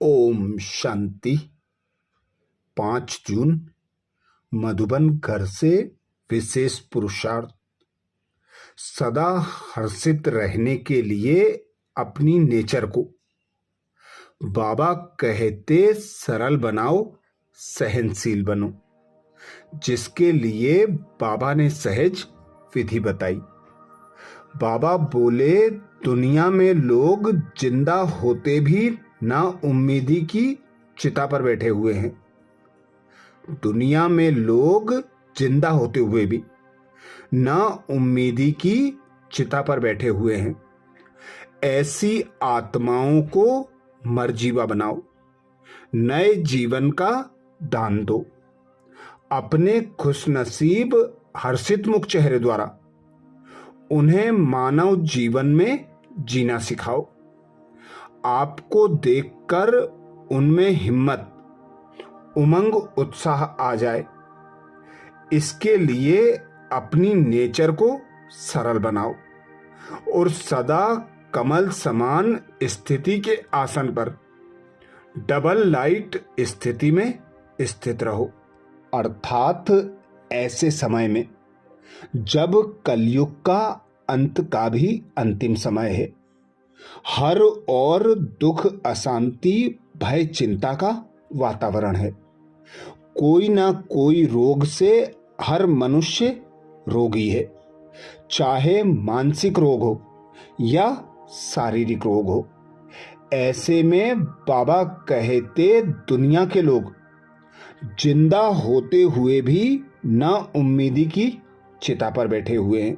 ओम शांति। 5 जून मधुबन घर से विशेष पुरुषार्थ। सदा हर्षित रहने के लिए अपनी नेचर को बाबा कहते सरल बनाओ, सहनशील बनो, जिसके लिए बाबा ने सहज विधि बताई। बाबा बोले, दुनिया में लोग जिंदा होते भी ना उम्मीदी की चिता पर बैठे हुए हैं। दुनिया में लोग जिंदा होते हुए भी ना उम्मीदी की चिता पर बैठे हुए हैं। ऐसी आत्माओं को मर्जीवा बनाओ, नए जीवन का दान दो। अपने खुशनसीब हर्षित मुख चेहरे द्वारा उन्हें मानव जीवन में जीना सिखाओ। आपको देखकर उनमें हिम्मत, उमंग, उत्साह आ जाए। इसके लिए अपनी नेचर को सरल बनाओ और सदा कमल समान स्थिति के आसन पर डबल लाइट स्थिति में स्थित रहो। अर्थात ऐसे समय में जब कलयुग का अंत का भी अंतिम समय है, हर और दुख, अशांति, भय, चिंता का वातावरण है। कोई ना कोई रोग से हर मनुष्य रोगी है, चाहे मानसिक रोग हो या शारीरिक रोग हो। ऐसे में बाबा कहते, दुनिया के लोग जिंदा होते हुए भी ना उम्मीदी की चिता पर बैठे हुए हैं।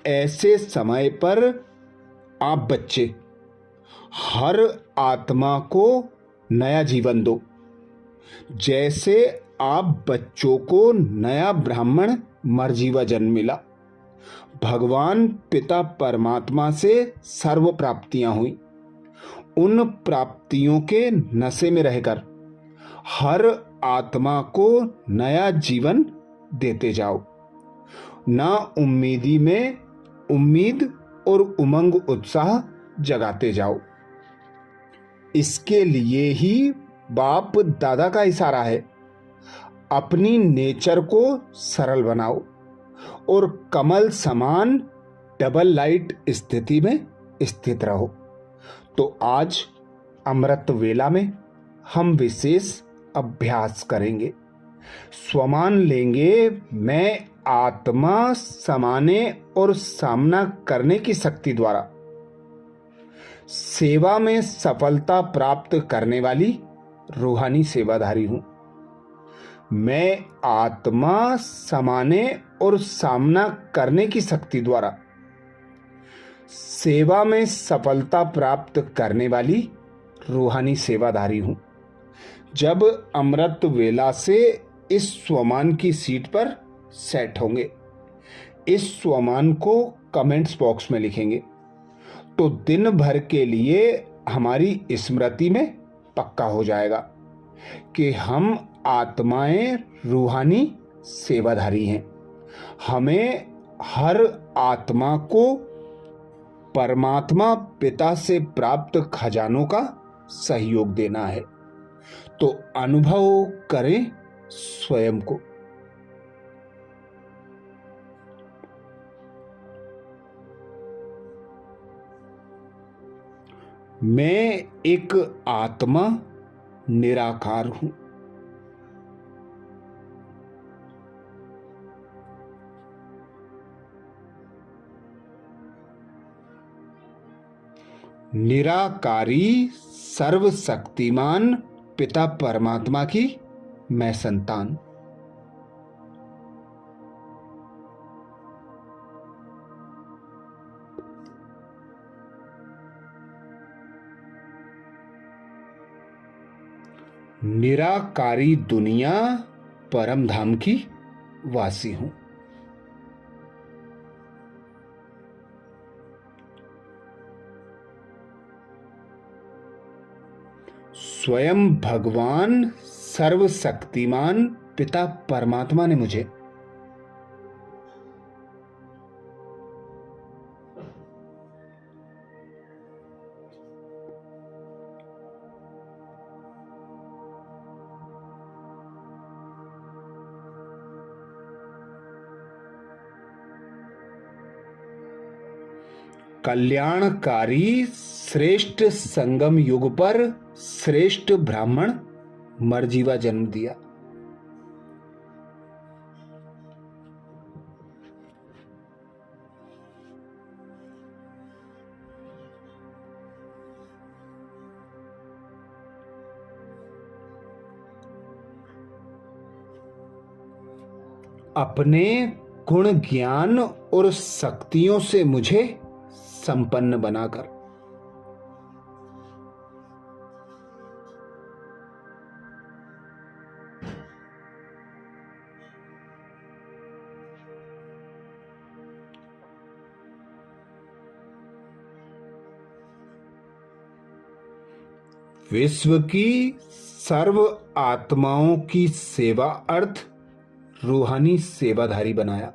ऐसे समय पर आप बच्चे हर आत्मा को नया जीवन दो। जैसे आप बच्चों को नया ब्राह्मण मर्जीवा जन्म मिला, भगवान पिता परमात्मा से सर्व प्राप्तियां हुई। उन प्राप्तियों के नशे में रहकर हर आत्मा को नया जीवन देते जाओ। ना उम्मीदी में उम्मीद और उमंग, उत्साह जगाते जाओ। इसके लिए ही बाप दादा का इशारा है, अपनी नेचर को सरल बनाओ और कमल समान डबल लाइट स्थिति में स्थित रहो। तो आज अमृत वेला में हम विशेष अभ्यास करेंगे। स्वमान लेंगे, मैं आत्मा समाने और सामना करने की शक्ति द्वारा सेवा में सफलता प्राप्त करने वाली रूहानी सेवाधारी हूं। मैं आत्मा समाने और सामना करने की शक्ति द्वारा सेवा में सफलता प्राप्त करने वाली रूहानी सेवाधारी हूं। जब अमृत वेला से इस स्वमान की सीट पर सेट होंगे, इस स्वमान को कमेंट्स बॉक्स में लिखेंगे तो दिन भर के लिए हमारी स्मृति में पक्का हो जाएगा कि हम आत्माएं रूहानी सेवाधारी हैं। हमें हर आत्मा को परमात्मा पिता से प्राप्त खजानों का सहयोग देना है। तो अनुभव करें स्वयं को। मैं एक आत्मा निराकार हूं। निराकारी सर्वशक्तिमान पिता परमात्मा की मैं संतान। निराकारी दुनिया परम धाम की वासी हूं। स्वयं भगवान सर्वशक्तिमान पिता परमात्मा ने मुझे कल्याणकारी श्रेष्ठ संगम युग पर श्रेष्ठ ब्राह्मण मरजीवा जन्म दिया। अपने गुण ज्ञान और शक्तियों से मुझे संपन्न बनाकर विश्व की सर्व आत्माओं की सेवा अर्थ रूहानी सेवाधारी बनाया।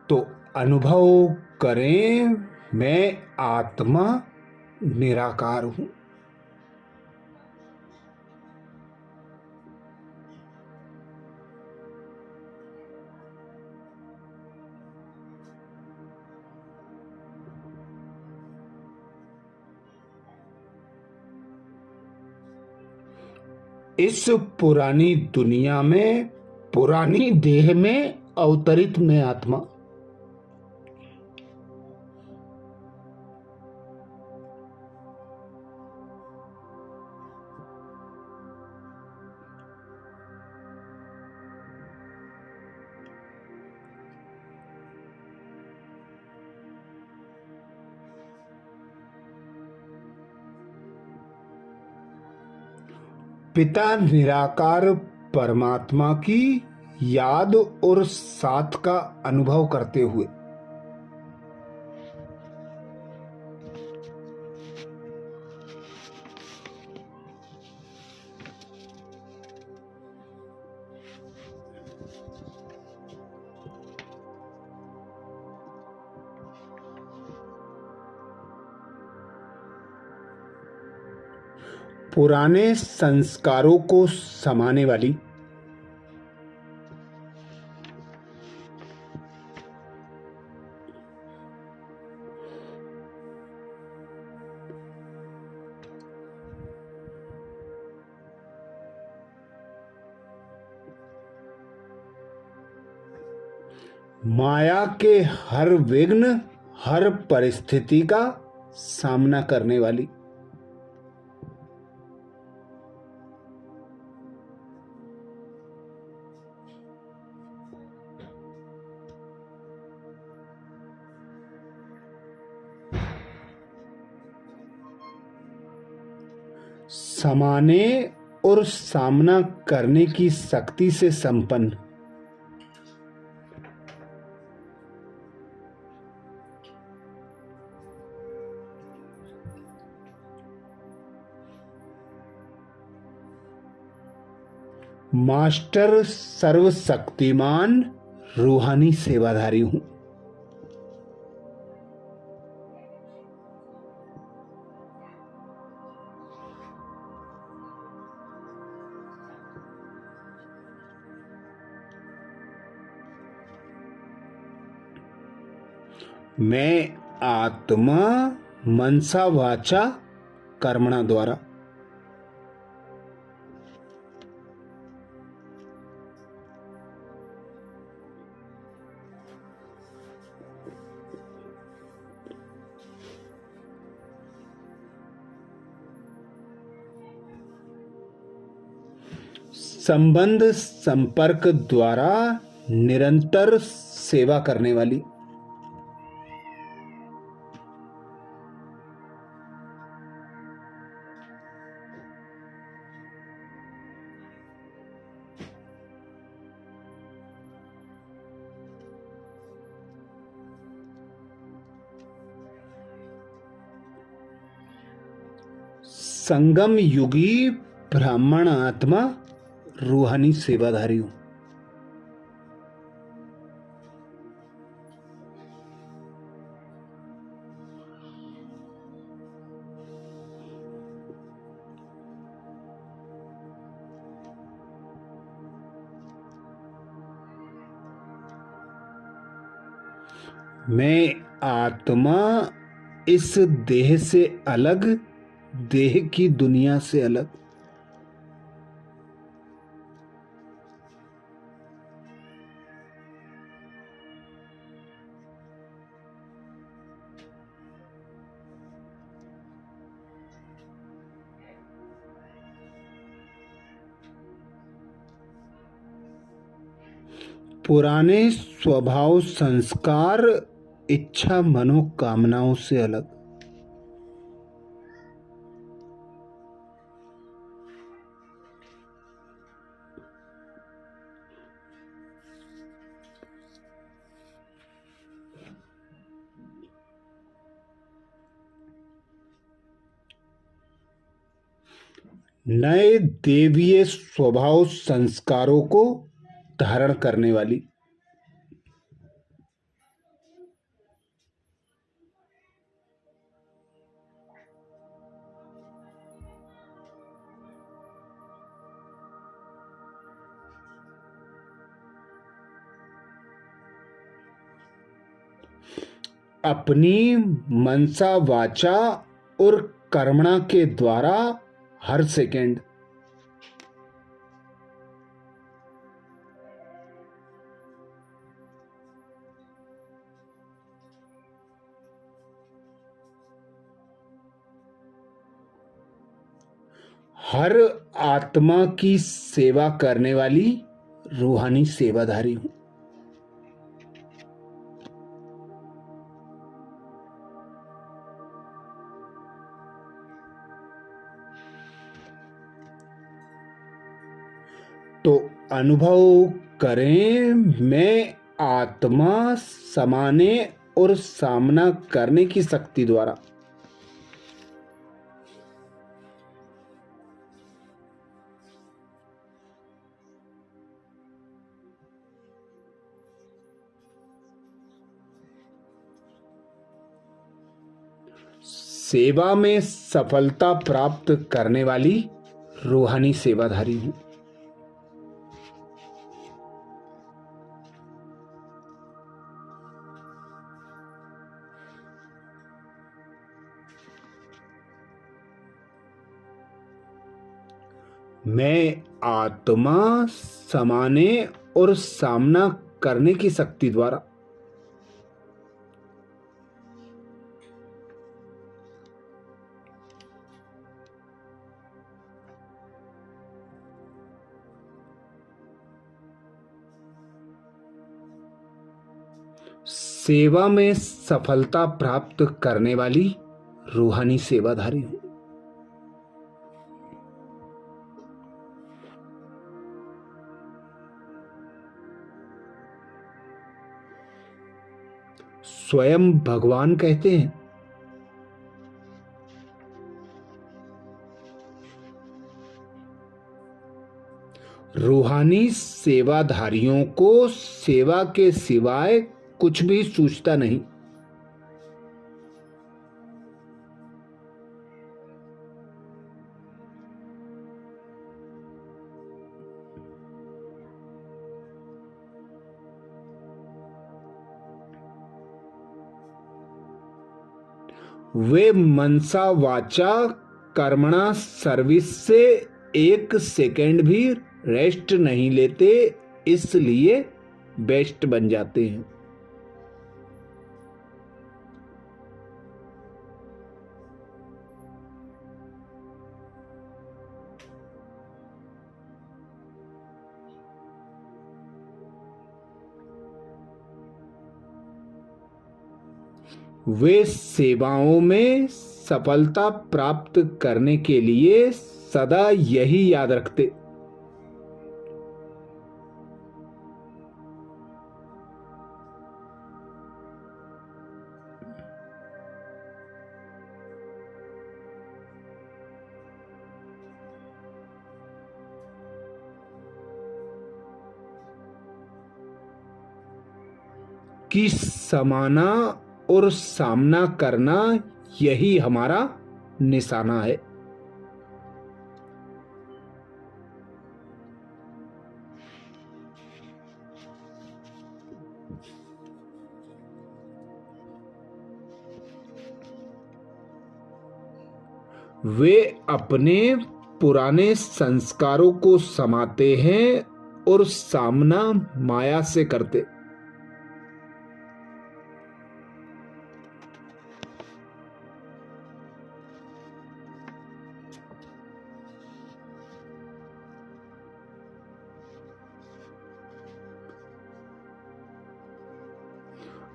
तो अनुभव करें, मैं आत्मा निराकार हूं। इस पुरानी दुनिया में पुरानी देह में अवतरित मैं आत्मा। पिता निराकार परमात्मा की याद और साथ का अनुभव करते हुए पुराने संस्कारों को समाने वाली माया के हर विघ्न, हर परिस्थिति का सामना करने वाली समाने और सामना करने की शक्ति से संपन्न मास्टर सर्वशक्तिमान रूहानी सेवाधारी हूं। मैं आत्मा मनसा वाचा कर्मणा द्वारा संबंध संपर्क द्वारा निरंतर सेवा करने वाली संगम युगी ब्राह्मण आत्मा रूहानी सेवाधारी हूं। मैं आत्मा इस देह से अलग, देह की दुनिया से अलग। पुराने स्वभाव, संस्कार, इच्छा, मनोकामनाओं से अलग। नए देवीय स्वभाव संस्कारों को धारण करने वाली। अपनी मनसा, वाचा और कर्मणा के द्वारा हर सेकंड हर आत्मा की सेवा करने वाली रूहानी सेवाधारी हूं। तो अनुभव करें, मैं आत्मा समाने और सामना करने की शक्ति द्वारा सेवा में सफलता प्राप्त करने वाली रूहानी सेवाधारी हूं। मैं आत्मा समाने और सामना करने की शक्ति द्वारा सेवा में सफलता प्राप्त करने वाली रूहानी सेवाधारी हूं। स्वयं भगवान कहते हैं, रूहानी सेवाधारियों को सेवा के सिवाय कुछ भी सूझता नहीं। वे मनसा, वाचा, कर्मणा सर्विस से एक सेकंड भी रेस्ट नहीं लेते, इसलिए बेस्ट बन जाते हैं। वे सेवाओं में सफलता प्राप्त करने के लिए सदा यही याद रखते, कि समाना और सामना करना यही हमारा निशाना है। वे अपने पुराने संस्कारों को समाते हैं और सामना माया से करते।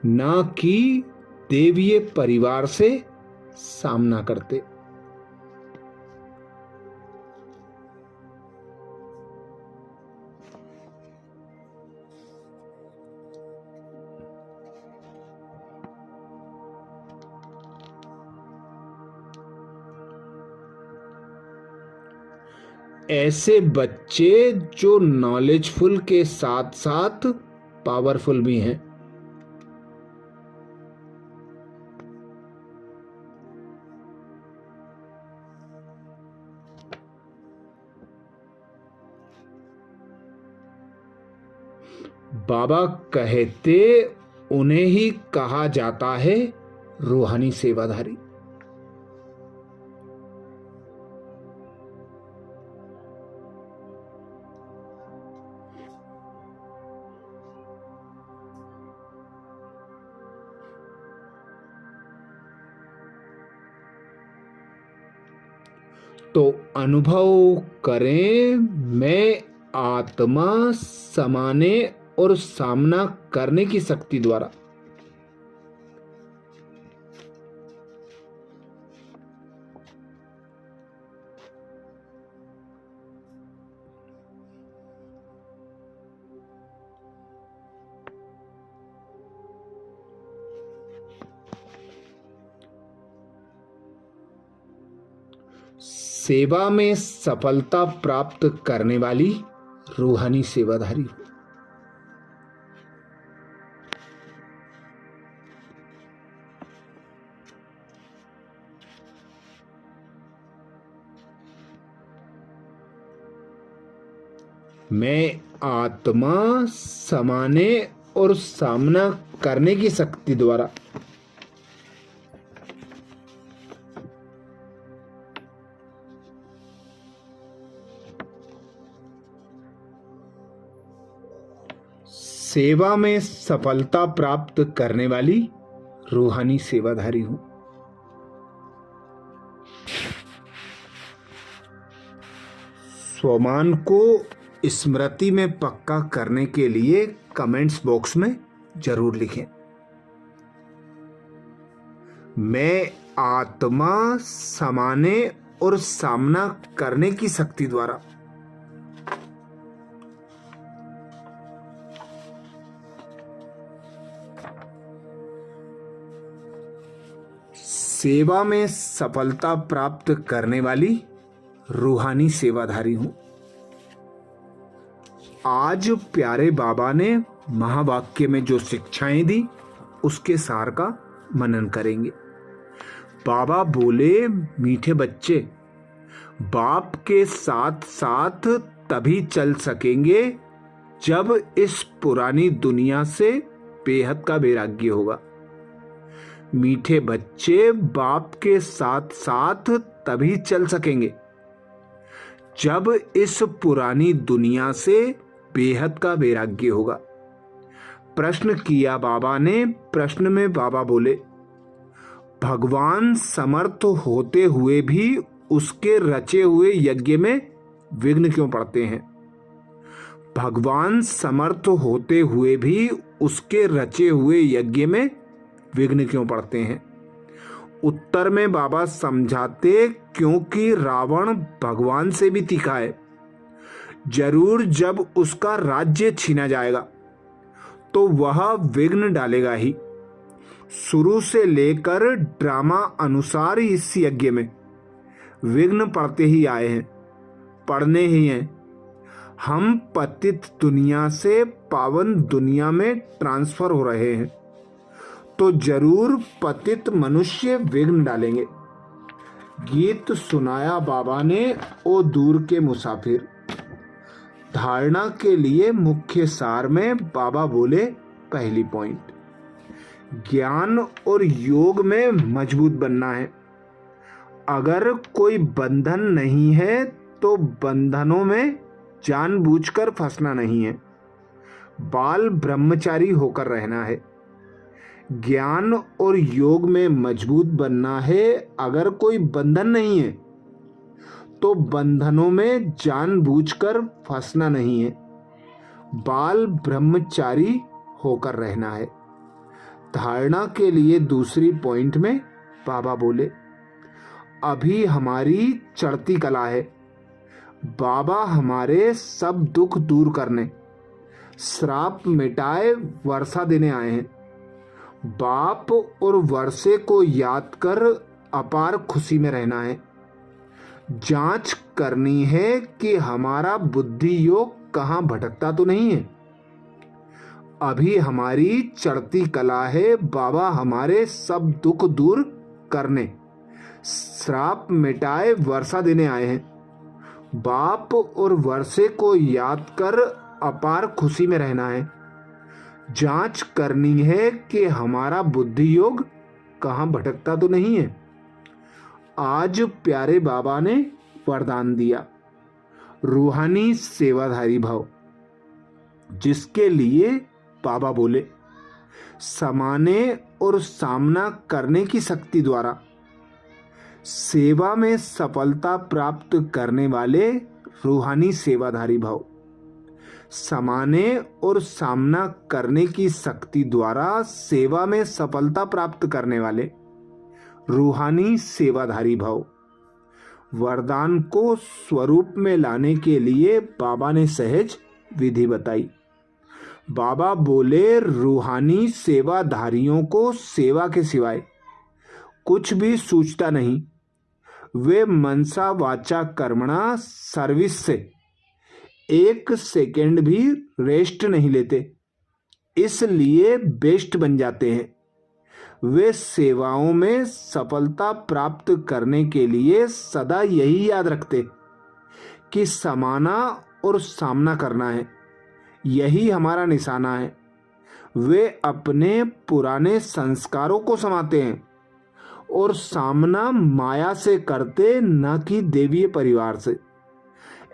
ना कि देवीय परिवार से सामना करते। ऐसे बच्चे जो नॉलेजफुल के साथ साथ पावरफुल भी हैं। बाबा कहते उन्हें ही कहा जाता है रूहानी सेवाधारी। तो अनुभव करें, मैं आत्मा समाने और सामना करने की शक्ति द्वारा सेवा में सफलता प्राप्त करने वाली रूहानी सेवाधारी हो। मैं आत्मा समाने और सामना करने की शक्ति द्वारा सेवा में सफलता प्राप्त करने वाली रूहानी सेवाधारी हूं। स्वमान को स्मृति में पक्का करने के लिए कमेंट्स बॉक्स में जरूर लिखें। मैं आत्मा समाने और सामना करने की शक्ति द्वारा सेवा में सफलता प्राप्त करने वाली रूहानी सेवाधारी हूं। आज प्यारे बाबा ने महावाक्य में जो शिक्षाएं दी उसके सार का मनन करेंगे। बाबा बोले, मीठे बच्चे, बाप के साथ साथ तभी चल सकेंगे जब इस पुरानी दुनिया से बेहद का वैराग्य होगा। मीठे बच्चे, बाप के साथ साथ तभी चल सकेंगे जब इस पुरानी दुनिया से बेहद का वैराग्य होगा। प्रश्न किया बाबा ने। प्रश्न में बाबा बोले, भगवान समर्थ होते हुए भी उसके रचे हुए यज्ञ में विघ्न क्यों पड़ते हैं? भगवान समर्थ होते हुए भी उसके रचे हुए यज्ञ में विघ्न क्यों पड़ते हैं? उत्तर में बाबा समझाते, क्योंकि रावण भगवान से भी तीखा है। जरूर जब उसका राज्य छीना जाएगा तो वह विघ्न डालेगा ही। शुरू से लेकर ड्रामा अनुसार इस यज्ञ में विघ्न पड़ते ही आए हैं, पड़ने ही हैं। हम पतित दुनिया से पावन दुनिया में ट्रांसफर हो रहे हैं, तो जरूर पतित मनुष्य विघ्न डालेंगे। गीत सुनाया बाबा ने, ओ दूर के मुसाफिर। धारणा के लिए मुख्य सार में बाबा बोले, पहली पॉइंट, ज्ञान और योग में मजबूत बनना है। अगर कोई बंधन नहीं है तो बंधनों में जानबूझकर फंसना नहीं है। बाल ब्रह्मचारी होकर रहना है। ज्ञान और योग में मजबूत बनना है। अगर कोई बंधन नहीं है तो बंधनों में जानबूझकर फंसना नहीं है। बाल ब्रह्मचारी होकर रहना है। धारणा के लिए दूसरी पॉइंट में बाबा बोले, अभी हमारी चढ़ती कला है। बाबा हमारे सब दुख दूर करने, श्राप मिटाए वर्षा देने आए हैं। बाप और वर्षे को याद कर अपार खुशी में रहना है। जांच करनी है कि हमारा बुद्धि योग कहाँ भटकता तो नहीं है। अभी हमारी चढ़ती कला है। बाबा हमारे सब दुख दूर करने, श्राप मिटाए वर्षा देने आए हैं। बाप और वर्षे को याद कर अपार खुशी में रहना है। जांच करनी है कि हमारा बुद्धि योग कहाँ भटकता तो नहीं है। आज प्यारे बाबा ने वरदान दिया, रूहानी सेवाधारी भाव, जिसके लिए बाबा बोले, समाने और सामना करने की शक्ति द्वारा सेवा में सफलता प्राप्त करने वाले रूहानी सेवाधारी भाव। समाने और सामना करने की शक्ति द्वारा सेवा में सफलता प्राप्त करने वाले रूहानी सेवाधारी भाव। वरदान को स्वरूप में लाने के लिए बाबा ने सहज विधि बताई। बाबा बोले, रूहानी सेवाधारियों को सेवा के सिवाय कुछ भी सूझता नहीं। वे मनसा वाचा कर्मणा सर्विस से एक सेकंड भी रेस्ट नहीं लेते, इसलिए बेस्ट बन जाते हैं। वे सेवाओं में सफलता प्राप्त करने के लिए सदा यही याद रखते कि समाना और सामना करना है, यही हमारा निशाना है। वे अपने पुराने संस्कारों को समाते हैं और सामना माया से करते, न कि देवीय परिवार से।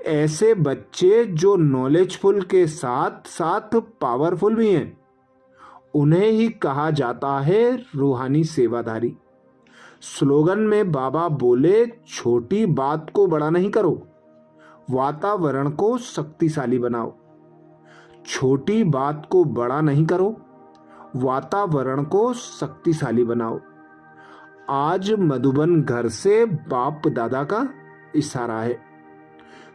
ऐसे बच्चे जो नॉलेजफुल के साथ साथ पावरफुल भी हैं, उन्हें ही कहा जाता है रूहानी सेवाधारी। स्लोगन में बाबा बोले, छोटी बात को बड़ा नहीं करो, वातावरण को शक्तिशाली बनाओ। छोटी बात को बड़ा नहीं करो, वातावरण को शक्तिशाली बनाओ। आज मधुबन घर से बाप दादा का इशारा है।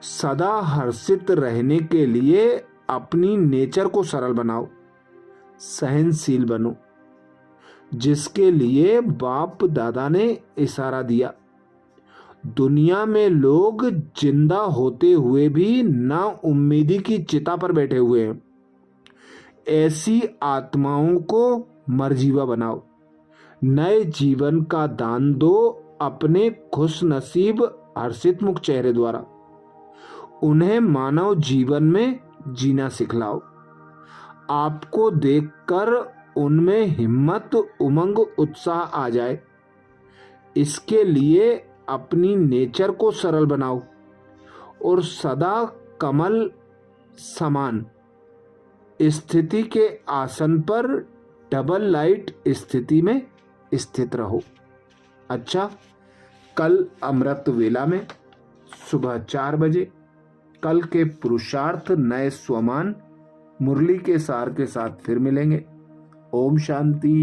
सदा हर्षित रहने के लिए अपनी नेचर को सरल बनाओ, सहनशील बनो, जिसके लिए बाप दादा ने इशारा दिया। दुनिया में लोग जिंदा होते हुए भी ना उम्मीदी की चिता पर बैठे हुए हैं। ऐसी आत्माओं को मरजीवा बनाओ, नए जीवन का दान दो अपने खुश नसीब हर्षित मुख चेहरे द्वारा। उन्हें मानव जीवन में जीना सिखलाओ। आपको देखकर उनमें हिम्मत, उमंग, उत्साह आ जाए। इसके लिए अपनी नेचर को सरल बनाओ और सदा कमल समान स्थिति के आसन पर डबल लाइट स्थिति में स्थित रहो। अच्छा, कल अमृत वेला में सुबह 4 बजे कल के पुरुषार्थ नए स्वमान मुरली के सार के साथ फिर मिलेंगे। ओम शांति।